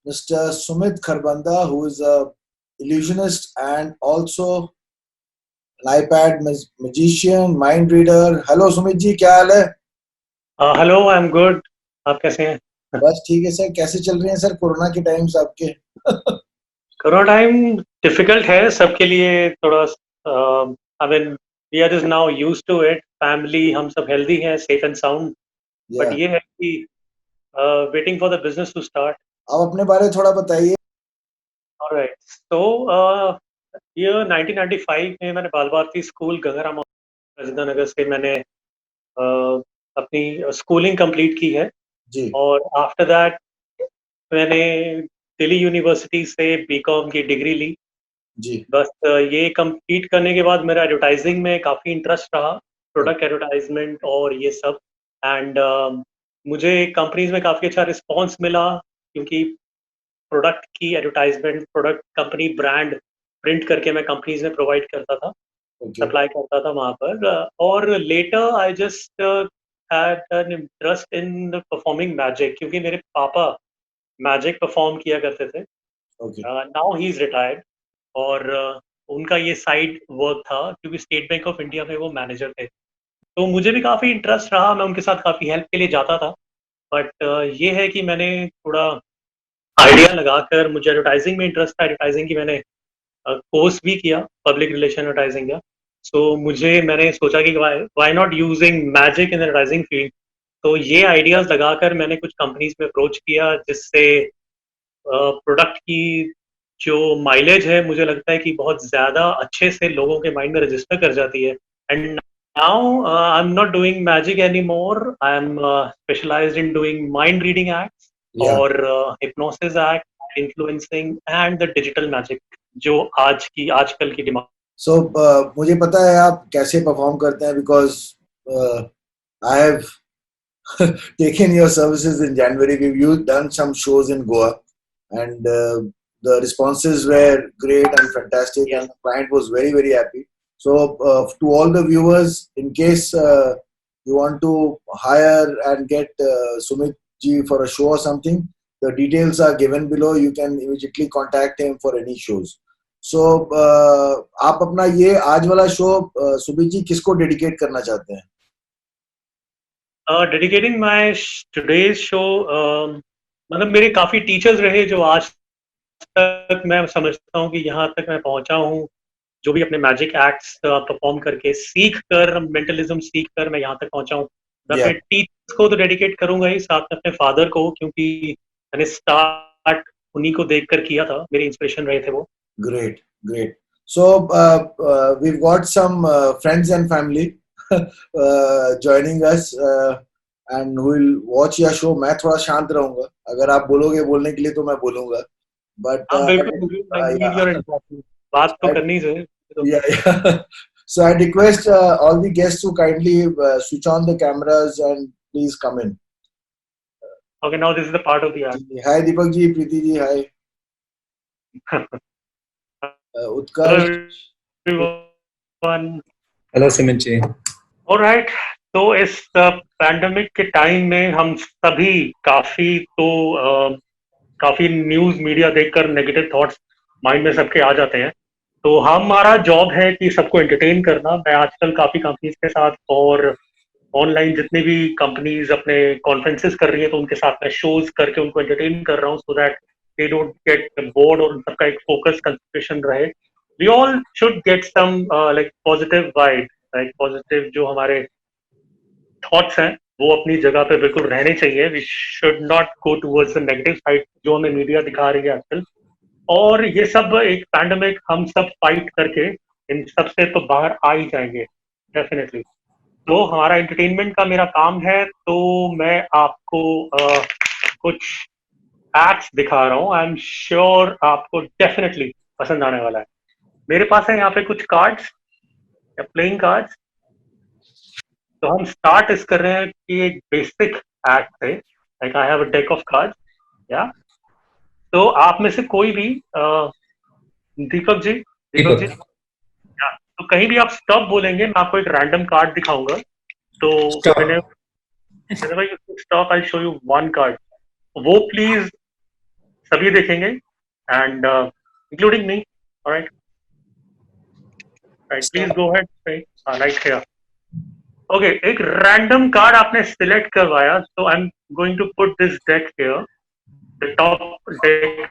Mr. Sumit Kharbanda, who is a illusionist and also an iPad magician, mind reader. Hello Sumit जी, क्या हाल है? Hello, I am good. आप कैसे हैं? बस ठीक है सर। कैसे चल रहे हैं सर कोरोना के टाइम्स आपके? कोरोना टाइम डिफिकल्ट है सबके लिए थोड़ा। I mean we are just now used to it. Family हम सब हेल्दी हैं, सेफ एंड साउंड। बट या ये है कि waiting for the business to start. आप अपने बारे में थोड़ा बताइए। ऑलराइट, तो ये 1995 में मैंने बाल भारती स्कूल गंगाराम राजेंद्र नगर से मैंने अपनी स्कूलिंग कंप्लीट की है। जी और आफ्टर दैट मैंने दिल्ली यूनिवर्सिटी से बीकॉम की डिग्री ली। जी बस ये कंप्लीट करने के बाद मेरा एडवर्टाइजिंग में काफ़ी इंटरेस्ट रहा, प्रोडक्ट एडवर्टाइजमेंट और ये सब। एंड मुझे कंपनीज में काफ़ी अच्छा रिस्पांस मिला, क्योंकि प्रोडक्ट की advertisement, product company brand print करके मैं कंपनीज में प्रोवाइड करता था, ओके सप्लाई करता था वहाँ पर। और later I just had an interest in performing magic, क्योंकि मेरे पापा मैजिक परफॉर्म किया करते थे। Okay now he is retired. और उनका ये साइड वर्क था, क्योंकि स्टेट बैंक ऑफ इंडिया में वो मैनेजर थे। तो मुझे भी काफ़ी इंटरेस्ट रहा, मैं उनके साथ काफ़ी हेल्प के लिए जाता था। बट ये है कि मैंने थोड़ा आइडिया लगाकर, मुझे एडवर्टाइजिंग में इंटरेस्ट था, एडवर्टाइजिंग की मैंने कोर्स भी किया, पब्लिक रिलेशन एडवर्टाइजिंग का। सो मैंने सोचा कि why not using magic in advertising field. तो ये आइडियाज़ लगाकर मैंने कुछ कंपनीज में अप्रोच किया, जिससे प्रोडक्ट की जो माइलेज है, मुझे लगता है कि बहुत ज़्यादा अच्छे से लोगों के माइंड में रजिस्टर कर जाती है। And now I am not doing magic any more, I am specialized in doing mind reading act या और hypnosis act, influencing and the digital magic, जो आजकल की डिमांड। सो मुझे पता है आप कैसे परफॉर्म करते हैं because I have taken your services in January. We've done some shows in Goa, and the responses were great and fantastic, Yes. and the client was very, very happy. So, to all the viewers, in case you want to hire and get Sumit ji for a show or something, the details are given below. You can immediately contact him for any shows. So, आप अपना ये आज वाला show Sumit ji किसको dedicate करना चाहते हैं? Dedicating my today's show, मतलब मेरे काफ़ी टीचर्स रहे, जो आज तक मैं समझता हूँ कि यहाँ तक मैं पहुँचा हूँ, जो भी अपने मैजिक एक्ट्स परफॉर्म करके, सीख कर, मेंटलिज्म सीख कर मैं यहाँ तक पहुँचा हूँ। मैं Yeah, अपने टीचर्स को तो डेडिकेट करूंगा ही, साथ में अपने फादर को, क्योंकि मैंने स्टार्ट उन्हीं को देख कर किया था, मेरे इंस्पिरेशन रहे थे वो। great, great. So we've got some friends and family joining us and who will watch your show. मैं थोड़ा शांत रहूंगा, अगर आप बोलोगे बोलने के लिए तो मैं बोलूंगा. But हाँ बिल्कुल बिल्कुल, I need your yeah, interaction, बात तो I, करनी चाहिए तो। yeah, yeah. So I request all the guests to kindly switch on the cameras and please come in. Okay, now this is the part of the Hi Deepak ji, Preeti ji, hi. Act. Utkarsh. Hello Sumit ji. Alright, तो इस pandemic के time में हम सभी काफी news media देखकर negative thoughts mind में सबके आ जाते हैं। तो हमारा जॉब है कि सबको एंटरटेन करना। मैं आजकल काफी कंपनीज के साथ और ऑनलाइन जितने भी कंपनीज अपने कॉन्फ्रेंसेस कर रही है, तो उनके साथ मैं शोज करके उनको एंटरटेन कर रहा हूँ, so that they don't get bored और उन सबका एक फोकस कंसंट्रेशन रहे। We all should get some like positive vibe, like positive जो हमारे थॉट्स हैं, वो अपनी जगह पे बिल्कुल रहने चाहिए। We should not go towards the negative side जो हमें मीडिया दिखा रही है आजकल। और ये सब एक पैंडेमिक हम सब फाइट करके इन सब से तो बाहर आ ही जाएंगे, डेफिनेटली। तो हमारा एंटरटेनमेंट का मेरा काम है, तो मैं आपको कुछ एक्ट्स दिखा रहा हूँ। आई एम श्योर आपको डेफिनेटली पसंद आने वाला है। मेरे पास है यहाँ पे कुछ कार्ड्स या प्लेइंग कार्ड्स। तो हम स्टार्ट इस कर रहे हैं कि एक बेसिक एक्ट से, like I have a deck of cards, या। तो आप में से कोई भी दीपक जी, दीपक। या, तो कहीं भी आप स्टॉप बोलेंगे, मैं आपको एक रैंडम कार्ड दिखाऊंगा। तो स्टॉप। मैंने whenever you stop, I'll show you one card. वो प्लीज सभी देखेंगे and including me, alright? Right, please go ahead. Right here. Okay, एक रैंडम कार्ड आपने सिलेक्ट करवाया, so I am going to put this deck here, the top deck,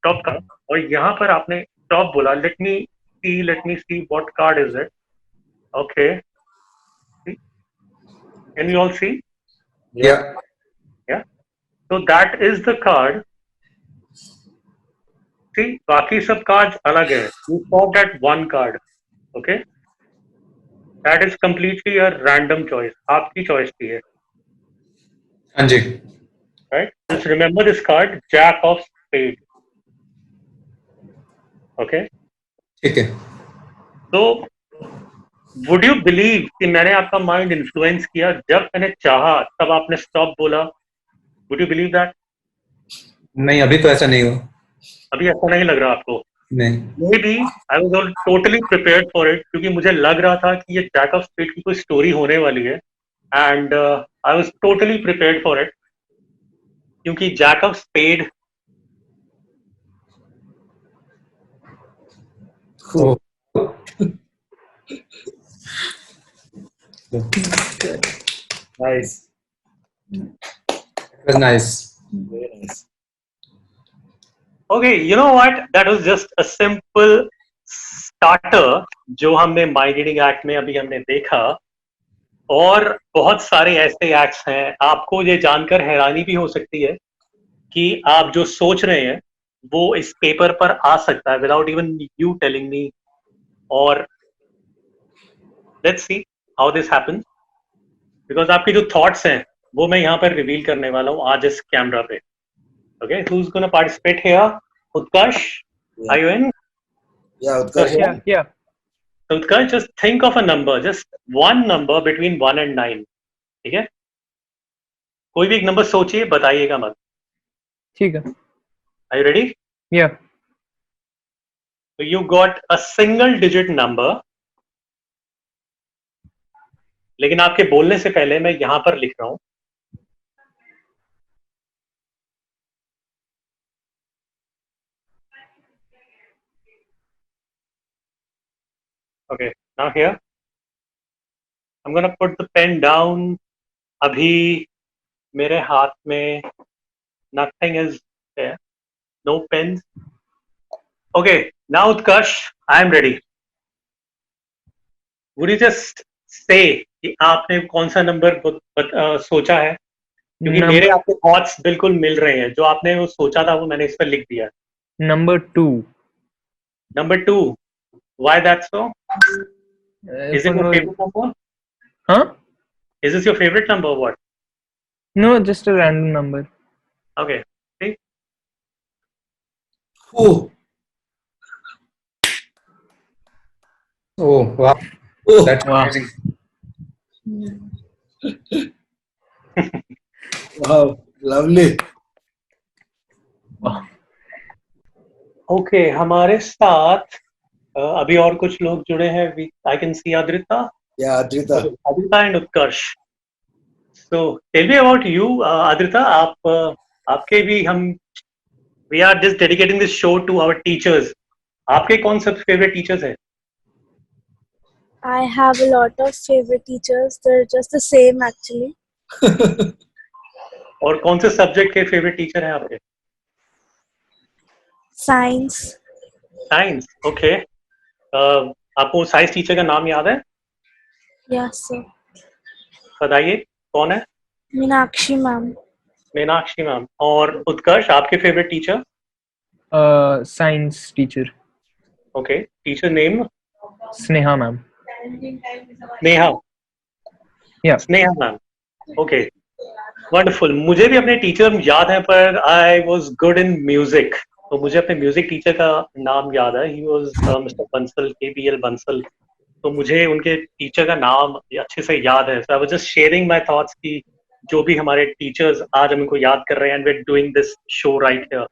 top card, और यहाँ पर आपने टॉप बोला। Let me see what card is it. Okay, can you all see? Yeah. Yeah, so that is the card. See, बाकी सब card अलग है. You stopped at one card. Okay, that is completely a random choice. आपकी choice थी है. हाँ जी. Right? Just remember this card, Jack of Spades. Okay. ठीक है. So, would you believe कि मैंने आपका mind influence किया? जब मैंने चाहा तब आपने stop बोला. Would you believe that? नहीं, अभी तो ऐसा नहीं हुआ. अभी ऐसा नहीं लग रहा आपको? नहीं. Maybe I was all totally prepared for it, क्योंकि मुझे लग रहा था कि ये जैक ऑफ स्पेड की कोई स्टोरी होने वाली है, and I was totally prepared for it, क्योंकि jack of spade Oh. Nice. It was nice. Very nice. Okay, you know what, that was just a simple starter जो हमने my reading act में अभी हमने देखा, और बहुत सारे ऐसे एक्ट्स हैं. आपको ये जानकर हैरानी भी हो सकती है कि आप जो सोच रहे हैं वो इस पेपर पर आ सकता है without even you telling me. और let's see how this happens, because आपके जो थॉट्स हैं वो मैं यहाँ पर रिवील करने वाला हूँ आज इस कैमरा पे. Okay, who's going to participate here? Utkarsh, Yeah. are you in? Yeah, Utkarsh. Yeah. So Utkarsh, just think of a number, just one number between 1 and 9. ठीक है? कोई भी एक नंबर सोचिए, बताइएगा मत. ठीक है. Are you ready? Yeah. So you got a single digit number. लेकिन आपके बोलने से पहले मैं यहाँ पर लिख रहा हूँ. Okay, now here I'm gonna put the pen down. अभी मेरे हाथ में nothing is there, no pens. Okay, now Utkarsh, I am ready. Would you just say कि आपने कौन सा नंबर सोचा है? क्योंकि मेरे आपके थॉट्स बिल्कुल मिल रहे हैं. जो आपने वो सोचा था वो मैंने इस पर लिख दिया. Number 2. Number 2. Why that so? Is it your favorite number? Huh? Is this your favorite number or what? No, just a random number. Okay. See? Oh, Oh, wow. oh, That's Wow. amazing. wow, lovely. Wow. Okay, हमारे साथ अभी और कुछ लोग जुड़े हैं. I can see Adrita. Yeah, Adrita. Adrita and Utkarsh. So tell me about you, Adrita. आपके भी हम we are just dedicating this show to our teachers. आपके कौन से favorite teachers हैं? I have a lot of favorite teachers. They're just the same actually. और कौन से subject के favorite teacher हैं आपके? Science. Science. Okay. आपको साइंस टीचर का नाम याद है? Yes, sir. बताइए कौन है? Meenakshi ma'am. मीनाक्षी मैम. और उत्कर्ष, आपके favourite teacher? Science teacher. Okay, teacher name? Sneha ma'am. Neha. Yeah. Sneha ma'am. Okay, wonderful. मुझे भी अपने टीचर याद है, पर I was good in music, तो मुझे अपने म्यूजिक टीचर का नाम याद है. He was mister Bansal, KBL Bansal. तो मुझे उनके टीचर का नाम अच्छे से याद है. So I was just sharing my thoughts कि जो भी हमारे टीचर्स आज हम इनको याद कर रहे हैं, and we are doing this show right here.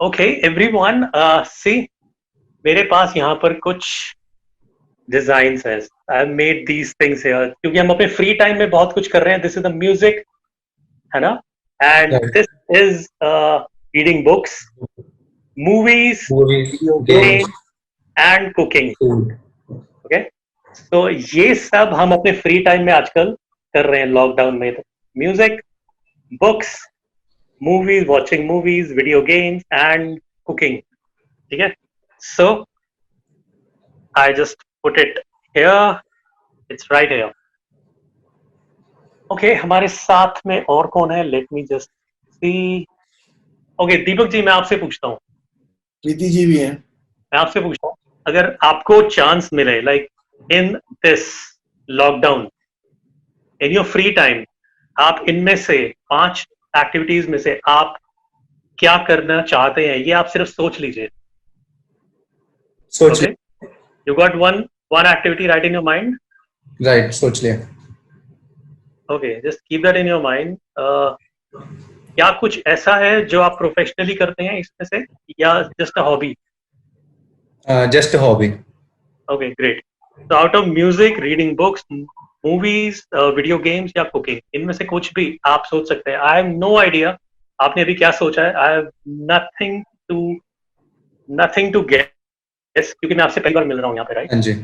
Okay everyone, see मेरे पास यहाँ पर कुछ डिजाइन्स हैं. I have made these things here, क्योंकि हम अपने फ्री टाइम में बहुत कुछ कर रहे हैं. दिस इज द म्यूजिक, है ना? and Right. this is reading books, movies, Movies, video games, games, and cooking. food. Okay, तो ये सब हम अपने फ्री टाइम में आजकल कर रहे हैं लॉकडाउन में. Music, books, movies, watching movies, video games, and cooking. ठीक है? So I just put it here. It's right here. Okay, हमारे साथ में और कौन है? Let me just see. Okay, Deepak ji, मैं आपसे पूछता हूँ. प्रीति जी भी हैं. मैं आपसे पूछता हूँ, अगर आपको चांस मिले, like in this lockdown, in your free time, आप इनमें से 5 एक्टिविटीज में से आप क्या करना चाहते हैं, ये आप सिर्फ सोच लीजिए. सोच Okay, you got one activity right in your mind. Right, सोच लिया. Okay, just keep that in your mind. क्या कुछ ऐसा है जो आप प्रोफेशनली करते हैं इसमें से, या just a hobby? Just hobby. Okay, great. So out of music, reading books, movies, video games या cooking, इनमें से कुछ भी आप सोच सकते हैं. I have no idea आपने अभी क्या सोचा है. I have nothing to guess, क्योंकि मैं आपसे पहली बार मिल रहा हूँ यहाँ पे, right? हाँ जी.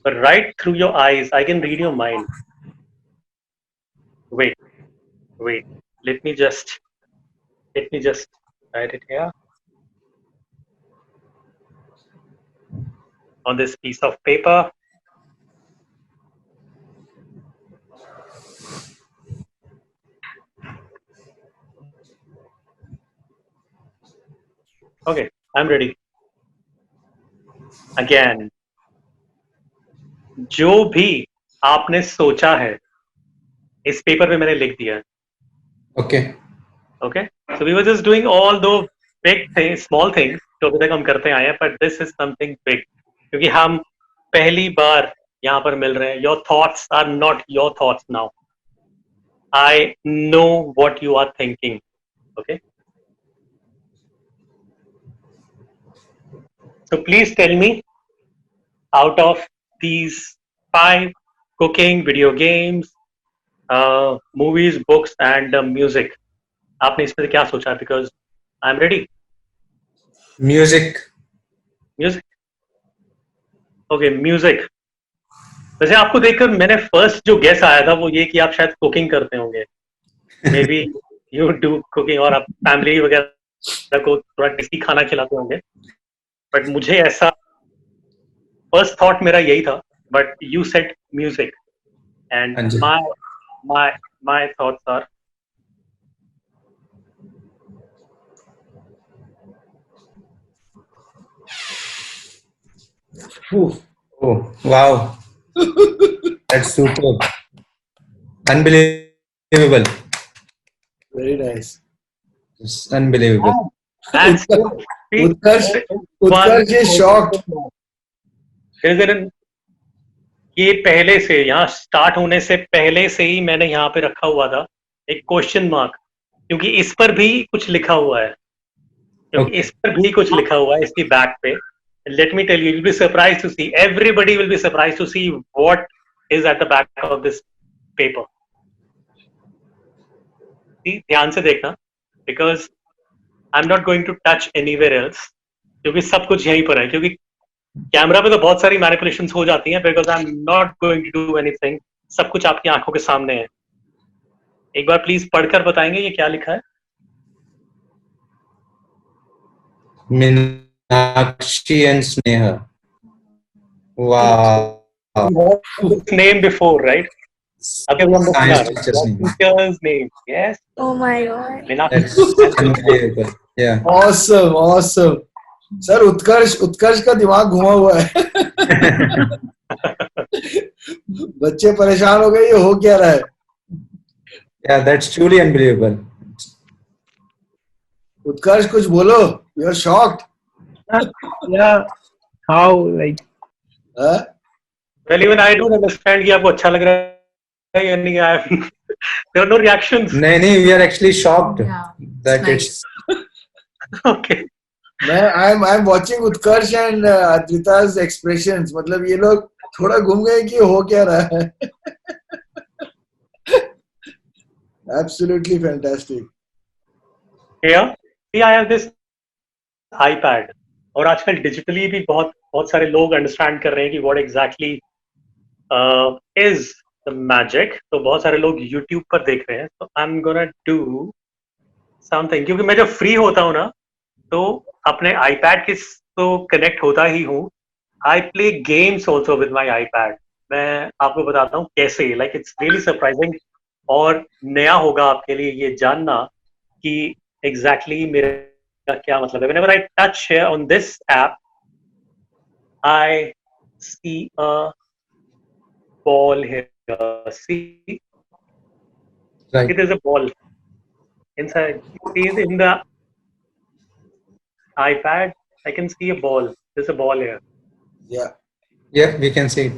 But right through your eyes, I can read your mind. Wait. Let me just write it here on this piece of paper. Okay, I'm ready. Again, जो भी आपने सोचा है इस पेपर पे मैंने लिख दिया है. Okay. Okay, so we were just doing all those big things, small things जो अभी तक हम करते आए हैं, but this is something big, क्योंकि हम पहली बार यहाँ पर मिल रहे हैं. Your thoughts are not your thoughts now. I know what you are thinking. Okay, so please tell me, out of these 5, cooking, video games, movies, books, and music, आपने इसमें से क्या सोचा है? Because I'm ready. Music. Okay, music. वैसे आपको देखकर मैंने फर्स्ट जो गेस आया था वो ये कि आप शायद कुकिंग करते होंगे. May be you do cooking, और आप फैमिली वगैरह को थोड़ा टेस्टी खाना खिलाते होंगे. बट मुझे ऐसा फर्स्ट थॉट मेरा यही था, but you said music, and हाँ जी. My thoughts are Oh, wow. That's superb. Unbelievable. Very nice. It's unbelievable. Utkarsh is shocked. ये पहले से, यहाँ स्टार्ट होने से पहले से ही मैंने यहाँ पे रखा हुआ था एक क्वेश्चन मार्क, क्योंकि इस पर भी कुछ लिखा हुआ है, इस पर भी कुछ लिखा हुआ है इसकी बैक पे. Let me tell you, you'll be surprised to see. Everybody will be surprised to see what is at the back of this paper. See, ध्यान से देखना, because I'm not going to touch anywhere else. क्योंकि सब कुछ यहीं पर है, क्योंकि कैमरा पे तो बहुत सारी मैनिपुलेशंस हो जाती हैं, because I'm not going to do anything. सब कुछ आपकी आंखों के सामने है. एक बार प्लीज पढ़कर बताएंगे ये क्या लिखा है? Meenakshi and Sneha. Wow. Name before, right? Okay, Science teacher's name. Teacher's name. Yes. Oh my god. That's unbelievable. Yeah. Awesome. Sir Utkarsh का दिमाग घुमा हुआ है. बच्चे परेशान हो गए, ये हो क्या रहा है? Yeah, that's truly unbelievable. उत्कर्ष कुछ बोलो. You are shocked. Yeah. How, like? Well, even I don't understand कि आपको अच्छा लग रहा है या नहीं. There are no reactions. नहीं, we are actually shocked that nice. Okay. I'm watching Utkarsh and Adrita's expressions. मतलब ये लोग थोड़ा घूम गए कि हो क्या रहा है. Absolutely fantastic. Yeah, see, I have this iPad और आजकल डिजिटली भी बहुत बहुत सारे लोग अंडरस्टैंड कर रहे हैं कि what exactly is the magic. तो बहुत सारे लोग यूट्यूब पर देख रहे हैं, तो I am gonna do something, क्योंकि मैं जब फ्री होता हूँ ना तो अपने आईपैड के तो कनेक्ट होता ही हूँ। I play games also with my iPad. मैं आपको बताता हूँ कैसे, लाइक इट्स रियली सरप्राइजिंग और नया होगा आपके लिए ये जानना कि एग्जैक्टली मेरा क्या मतलब है। Whenever I touch here on this app, I see a ball here. See, Right. it is a ball inside. See, in the iPad, I can see a ball. There's a ball here. Yeah. Yeah, we can see it.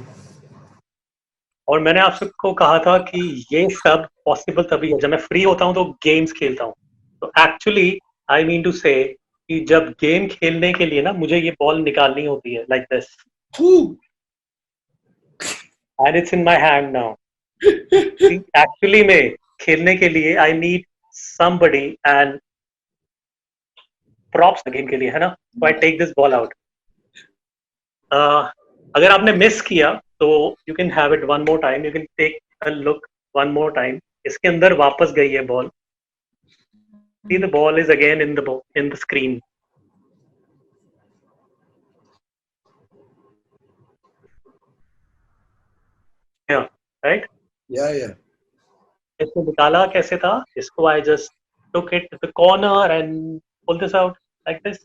और मैंने आप सबको कहा था कि ये सब possible तभी है जब मैं फ्री होता हूँ तो गेम्स खेलता हूँ। तो एक्चुअली आई मीन टू से कि जब गेम खेलने के लिए ना मुझे ये बॉल निकालनी होती है like this, and it's in my hand now. Actually में खेलने के लिए I need somebody and props game के लिए, है ना। So I take this ball out. अगर आपने मिस किया तो you can have it one more time, you can take a look one more time. इसके अंदर वापस गई है ball. See, the ball is again in the screen. Yeah, right? Yeah, yeah. इसको निकाला कैसे था? इसको I just took it to the corner and pulled this out like this.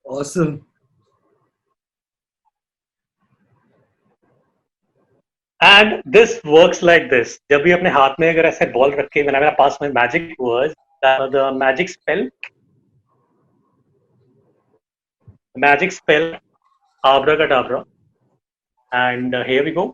Awesome. And this works like this. जब भी अपने हाथ में अगर ऐसे बॉल रख के मेरा पास में magic words, the magic spell abracadabra, and here we go.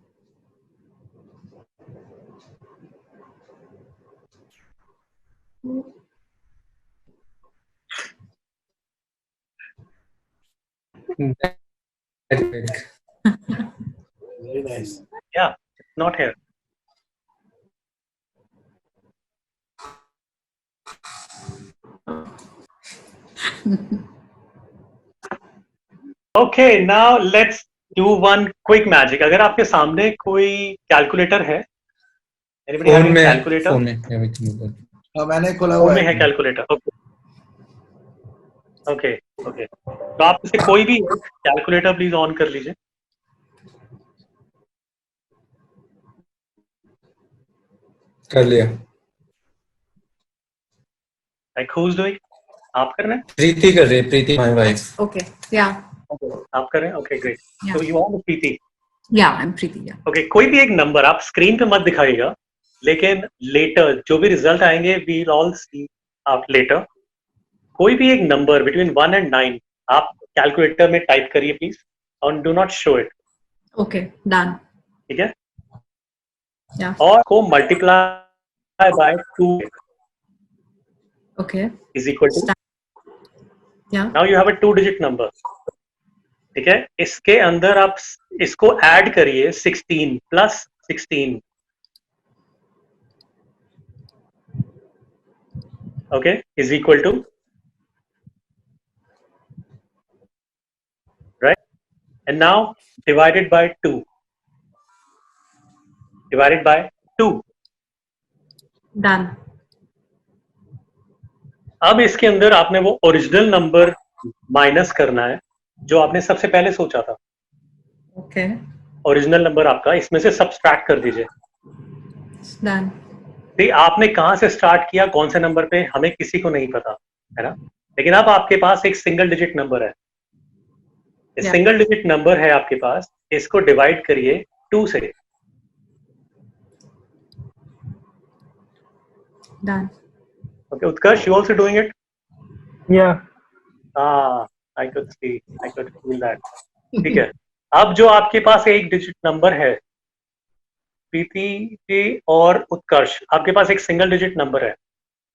Very nice. Yeah, it's not here. Okay, now let's do one quick magic. अगर आपके सामने कोई कैलकुलेटर है, anybody फोन having में calculator? फोन में yeah, we can do that. हाँ, मैंने खोला फोन हुआ में है. है कैलकुलेटर। ओके ओके, तो आप इसे कोई भी कैलकुलेटर प्लीज ऑन कर लीजिए। कर लिया। Like who is doing? आप कर रहे हैं? प्रीति कर रही है, Preeti my wife. Okay. Yeah. आप कर रहे हैं? Okay great. Yeah. तो you are Preeti. Yeah, I'm Preeti. Yeah. Okay, कोई भी एक नंबर आप स्क्रीन पे मत दिखाइएगा, लेकिन लेटर जो भी रिजल्ट आएंगे वी विल ऑल सी आप लेटर। कोई भी एक नंबर बिटवीन 1 and 9 आप कैलकुलेटर में टाइप करिए प्लीज, और do not show it, Okay. Done. ठीक है? Yeah. और को multiply by 2 Okay. Is equal to, Yeah. Now you have a 2-digit number, ठीक है? इसके अंदर आप इसको ऐड करिए 16 plus 16, okay, is equal to, right? And now divided by 2, divided by 2। Done. अब इसके अंदर आपने वो ओरिजिनल नंबर माइनस करना है जो आपने सबसे पहले सोचा था। Okay. ओरिजिनल नंबर आपका इसमें से सब्सट्रैक्ट कर दीजिए। It's done. देखिए आपने कहां से स्टार्ट किया, कौन से नंबर पे, हमें किसी को नहीं पता, है ना। लेकिन अब आपके पास एक सिंगल डिजिट नंबर है, Yeah. सिंगल डिजिट नंबर है आपके पास, इसको डिवाइड करिए 2 से। Done. Okay Utkarsh, you also doing it? Yeah. I could see, I could feel that. ठीक है, अब जो आपके पास एक डिजिट नंबर है प्रीति जी और उत्कर्ष, आपके पास एक सिंगल डिजिट नंबर है।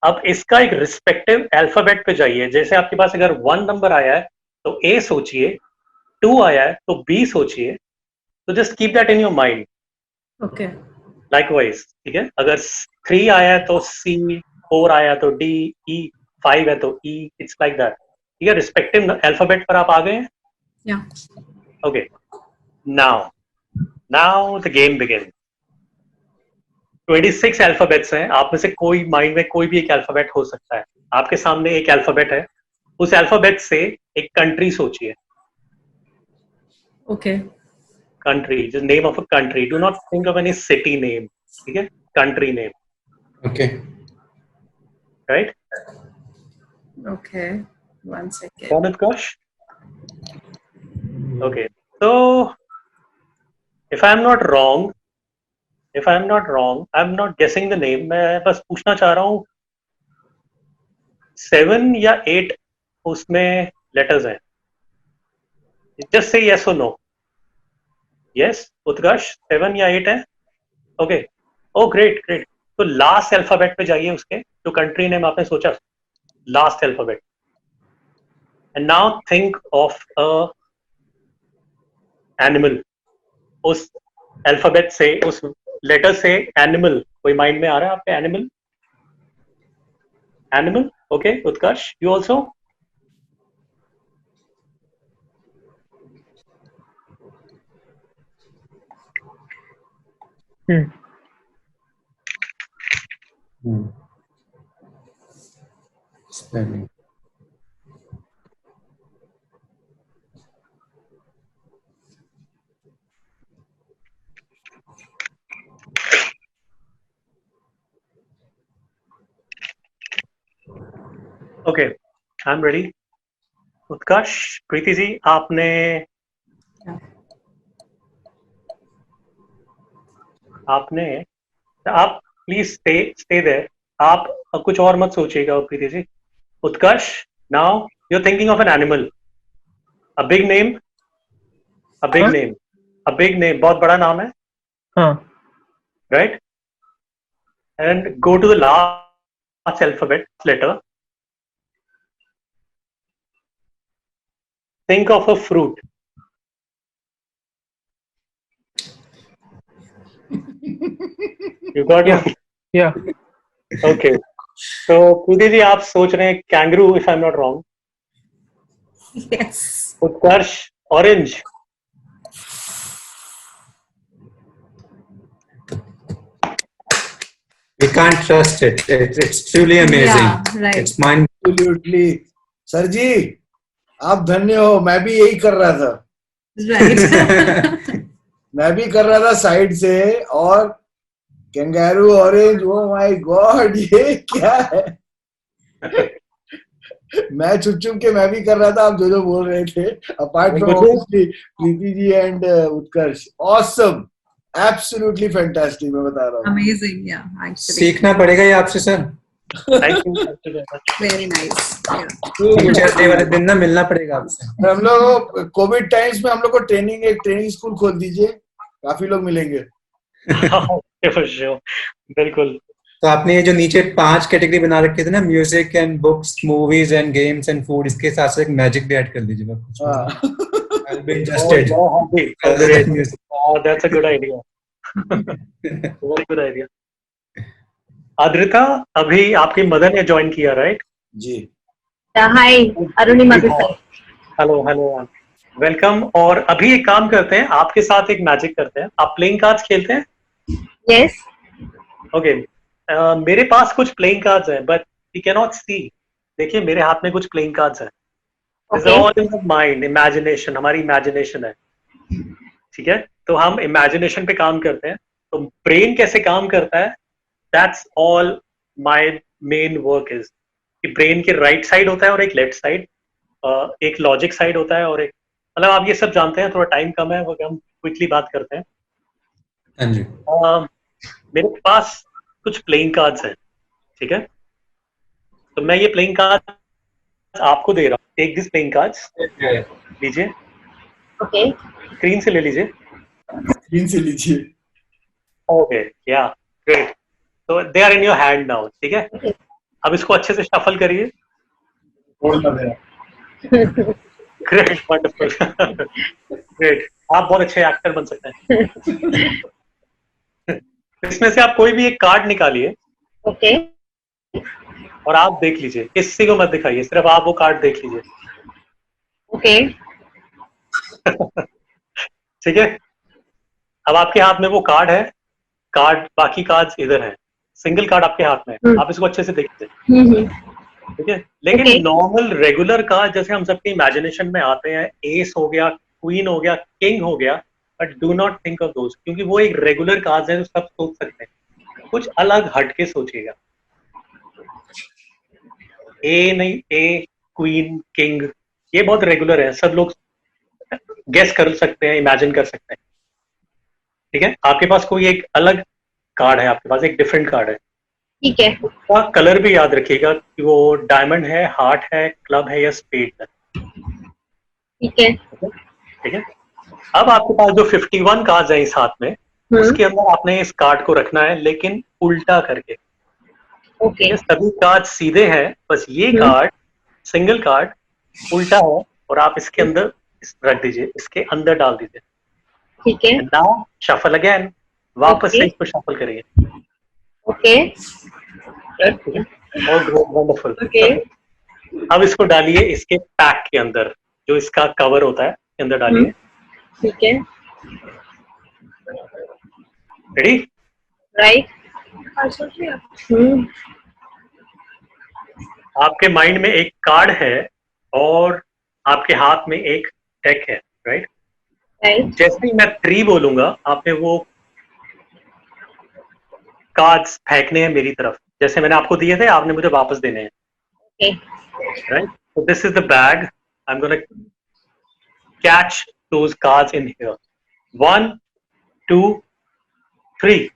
अब इसका एक रिस्पेक्टिव अल्फाबेट पे जाइए। जैसे आपके पास अगर 1 नंबर आया है तो ए सोचिए, 2 आया है तो B सोचिए, तो just keep that in your mind. Okay. Likewise, ठीक है. अगर 3 आया है तो C, 4 आया तो D, E, 5 है तो E, इट्स लाइक दैट. ठीक है, रिस्पेक्टिव अल्फाबेट पर आप आ गए हैं. Yeah. Okay, now the game begin. 26 alphabets हैं. आप में से कोई माइंड में कोई भी एक अल्फाबेट हो सकता है. आपके सामने एक अल्फाबेट है, उस अल्फाबेट से एक कंट्री सोचिए. Okay. Country, just name of a country. Do not think of any city name. ठीक है, country name, Okay. right? Okay. 1 second. Got it, Gosh? Okay. So, if I'm not wrong, I'm not guessing the name. मैं बस पूछना चाह रहा हूँ 7 या 8 उसमें letters हैं. Just say yes or no. Yes, उत्कर्ष 7 या 8 है. ओके, ओ ग्रेट ग्रेट. तो लास्ट अल्फाबेट पे जाइए उसके, जो कंट्री नेम आपने सोचा, last alphabet. And now think of a animal. उस अल्फाबेट से, उस लेटर से एनिमल कोई माइंड में आ रहा है आपके? Animal, animal. Okay Utkarsh, you also. Spelling. Okay, I am ready. Utkarsh, Preeti ji, आपने आप प्लीज स्टे देयर. आप कुछ और मत सोचिएगा Preeti ji. Utkarsh, now you are thinking of an animal, a big name, बहुत बड़ा नाम है. हाँ. Right? And go to the last alphabet letter. Think of a fruit. You got your... Yeah. Okay. So, Pudi ji, आप सोच रहे हैं kangaroo, if I'm not wrong. Yes. Utkarsh, orange. We can't trust it. It's truly amazing. Yeah, right. It's mind. Absolutely. Sir ji, आप धन्य हो. मैं भी यही कर रहा था. Right. मैं भी कर रहा था साइड से. और kangaroo, orange, oh my God, ये क्या है? मैं चुप के मैं भी कर रहा था. आप जो बोल रहे थे, apart from obviously Preeti ji and Utkarsh, awesome, absolutely fantastic. मैं बता रहा हूँ. Amazing. Yeah. Actually. सीखना पड़ेगा ये आपसे sir. Thank you very much. Very nice. Yeah. Teachers day वाले दिन ना मिलना पड़ेगा आपसे. हम लोग कोविड टाइम्स में हम लोग को एक ट्रेनिंग स्कूल खोल दीजिए. काफी लोग मिलेंगे. For sure. बिल्कुल. तो आपने ये जो नीचे 5 कैटेगरी बना रखे थे ना, music and books, movies and games and food, इसके साथ साथ एक मैजिक भी ऐड कर दीजिए. I'll be interested. Great. That's a good idea. Very good idea. आद्रिता, अभी आपकी मदर ने ज्वाइन किया, राइट? जी. Hi Arunima this side. Hello welcome. और अभी एक काम करते हैं, आपके साथ एक मैजिक करते हैं. आप प्लेइंग कार्ड्स खेलते हैं? यस. ओके. मेरे पास कुछ प्लेइंग कार्ड्स हैं, बट वी कैन नॉट सी. देखिए मेरे हाथ में कुछ प्लेइंग कार्ड्स हैं. ऑल इन माइंड, इमेजिनेशन, हमारी इमेजिनेशन है. ठीक है, तो हम इमेजिनेशन पे काम करते हैं. तो ब्रेन कैसे काम करता है, that's all my main work is. कि ब्रेन के राइट साइड होता है और एक लेफ्ट साइड, एक लॉजिक साइड होता है और एक, मतलब आप ये सब जानते हैं. थोड़ा टाइम कम है, वो हम क्विकली बात करते हैं. हाँ जी. मेरे पास कुछ प्लेइंग कार्ड्स हैं. ठीक है, तो मैं ये प्लेइंग कार्ड आपको दे रहा हूँ. Take this playing cards. लीजिए. ओके. स्क्रीन से ले लीजिए. स्क्रीन से लीजिए. Okay, yeah great. तो they are in your hand now. ठीक है, अब इसको अच्छे से शफल करिए. Great, wonderful, great. आप बहुत अच्छे एक्टर बन सकते हैं। इसमें से आप कोई भी एक कार्ड निकालिए Okay. और आप देख लीजिए, किसी को मत दिखाइए, सिर्फ आप वो कार्ड देख लीजिए। Okay. ठीक है, अब आपके हाथ में वो कार्ड है, कार्ड, बाकी कार्ड्स इधर हैं, सिंगल कार्ड आपके हाथ में है, आप इसको अच्छे से देखिए। ठीक है, लेकिन Okay. नॉर्मल रेगुलर कार्ड जैसे हम सबके इमेजिनेशन में आते हैं, एस हो गया, क्वीन हो गया, किंग हो गया, but do not think of those, क्योंकि वो एक रेगुलर कार्ड है जो सब सोच सकते हैं। कुछ अलग हटके सोचिएगा। ए नहीं, ए, क्वीन, किंग, ये बहुत रेगुलर है, सब लोग गेस कर सकते हैं, इमेजिन कर सकते हैं। ठीक है, आपके पास कोई एक अलग कार्ड है, आपके पास एक डिफरेंट कार्ड है। ठीक है। उसका कलर भी याद रखिएगा कि वो डायमंड है, हार्ट है, क्लब है या स्पेड है। ठीक है। ठीक है, अब आपके पास जो 51 कार्ड्स हैं इस हाथ में, उसके अंदर आपने इस कार्ड को रखना है, लेकिन उल्टा करके। Okay. सभी कार्ड सीधे हैं, बस ये कार्ड, सिंगल कार्ड उल्टा है, और आप इसके अंदर रख दीजिए, इसके अंदर डाल दीजिए। ठीक है। नाउ शफल अगेन, वापस से Okay. इसको शफल करिए। Okay. वंडरफुल। Okay. अब इसको डालिए इसके पैक के अंदर, जो इसका कवर होता है, के अंदर डालिए। ठीक है। रेडी? Right. आपके माइंड में एक कार्ड है और आपके हाथ में एक डेक है, राइट? Right. जैसे ही मैं 3 बोलूंगा, आपने वो कार्ड्स फेंकने हैं मेरी तरफ, जैसे मैंने आपको दिए थे, आपने मुझे वापस देने हैं। Okay. Right? So this is the bag. I'm going to catch those cards in here. 1, 2, 3.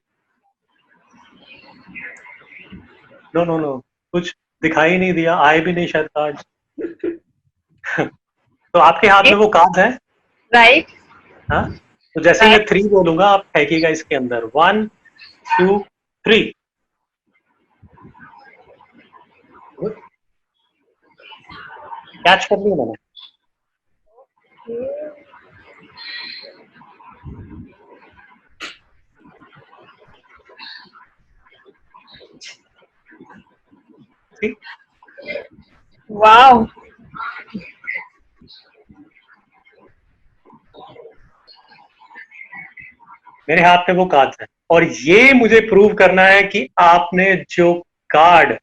No. कुछ दिखाई नहीं दिया, आए भी नहीं शायद कार्ड्स। तो आपके हाथ में वो कार्ड्स हैं? Right. हाँ? तो जैसे मैं 3 बोलूंगा, आप फेंकिएगा इसके अंदर। 1, 2, 3. कैच कर लिया मैंने। See? Wow. मेरे हाथ में वो कार्ड्स हैं, और ये मुझे प्रूव करना है कि आपने जो कार्ड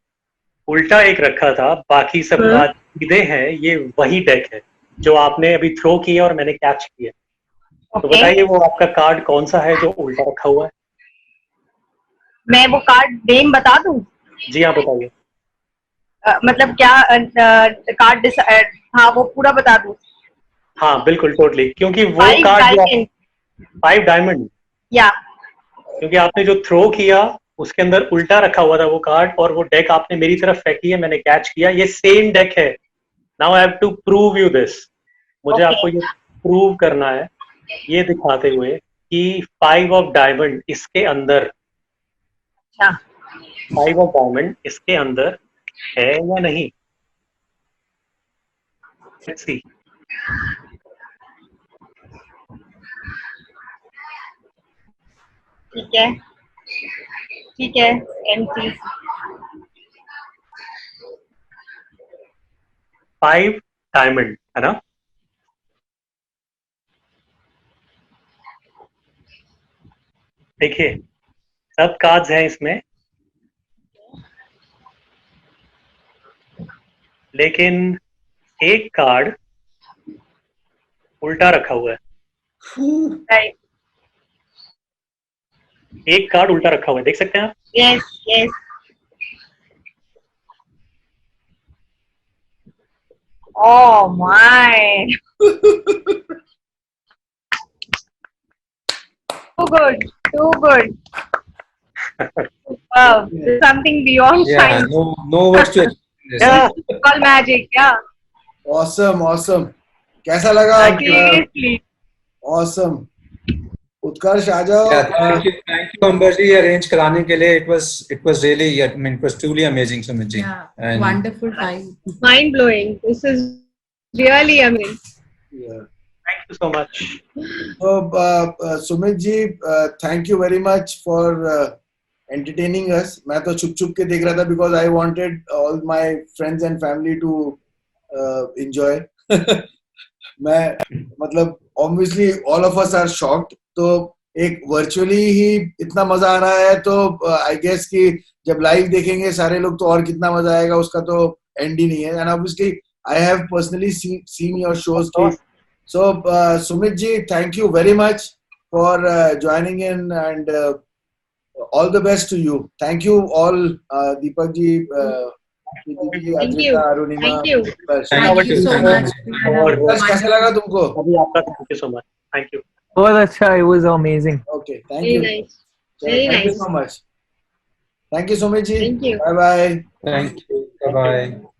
उल्टा एक रखा था, बाकी सब कार्ड सीधे हैं, ये वही डेक है जो आपने अभी थ्रो किया और मैंने कैच किया। तो Okay. बताइए वो आपका कार्ड कौन सा है जो उल्टा रखा हुआ है? मैं वो कार्ड नेम बता दूं? जी हाँ, बताइए। मतलब क्या कार्ड हाँ वो पूरा बता दूं? हाँ बिल्कुल, टोटली, क्योंकि वो 5 कार्ड diamond. 5 डायमंड, या क्योंकि आपने जो थ्रो किया उसके अंदर उल्टा रखा हुआ था वो कार्ड, और वो डेक आपने मेरी तरफ फेंकी है, मैंने कैच किया, ये सेम डेक है। Now I have to prove you this. मुझे Okay. आपको ये प्रूव करना है, ये दिखाते हुए कि 5 ऑफ डायमंड इसके अंदर, अच्छा 5 ऑफ डायमंड इसके अंदर है या नहीं। Let's see. ठीक है एम्प्टी। 5 डायमंड है ना? देखिए सब कार्ड्स हैं इसमें, लेकिन एक कार्ड उल्टा रखा हुआ है। राइट। एक कार्ड उल्टा रखा हुआ है, देख सकते हैं आप? Yes. Oh my! Too good. Wow, something beyond Yeah, science. no words to explain this. Yeah. It's all magic, yeah. awesome. कैसा लगा? Seriously. Awesome. उत्कर्ष आ जाओ। Yeah, thank you Amber ji, arrange कराने के लिए. It was really, it was truly amazing, Sumit ji. Yeah, And wonderful time. Mind blowing. This is Really amazing. Yeah. Thank you so much. So, Sumit ji, thank you very much for entertaining us. मैं तो छुप छुप के देख रहा था because I wanted all my friends and family to enjoy. मैं मतलब obviously all of us are shocked. तो एक virtually ही इतना मजा आ रहा है तो I guess कि जब live देखेंगे सारे लोग तो और कितना मजा आएगा उसका तो end ही नहीं है. And obviously I have personally seen your shows. So, Sumit ji, thank you very much for joining in and all the best to you. Thank you all, Deepak ji, Preeti ji, Thank you. Adrita, Arunima. Thank you. Thank you so much. और कैसा लगा तुमको? अभी आपका thank you so much. Thank you. बहुत अच्छा, it was amazing. Okay, thank Very you. nice. Very Thank you nice. so much. Thank you, Sumit ji. Thank you. Bye bye. Thank you. Bye bye.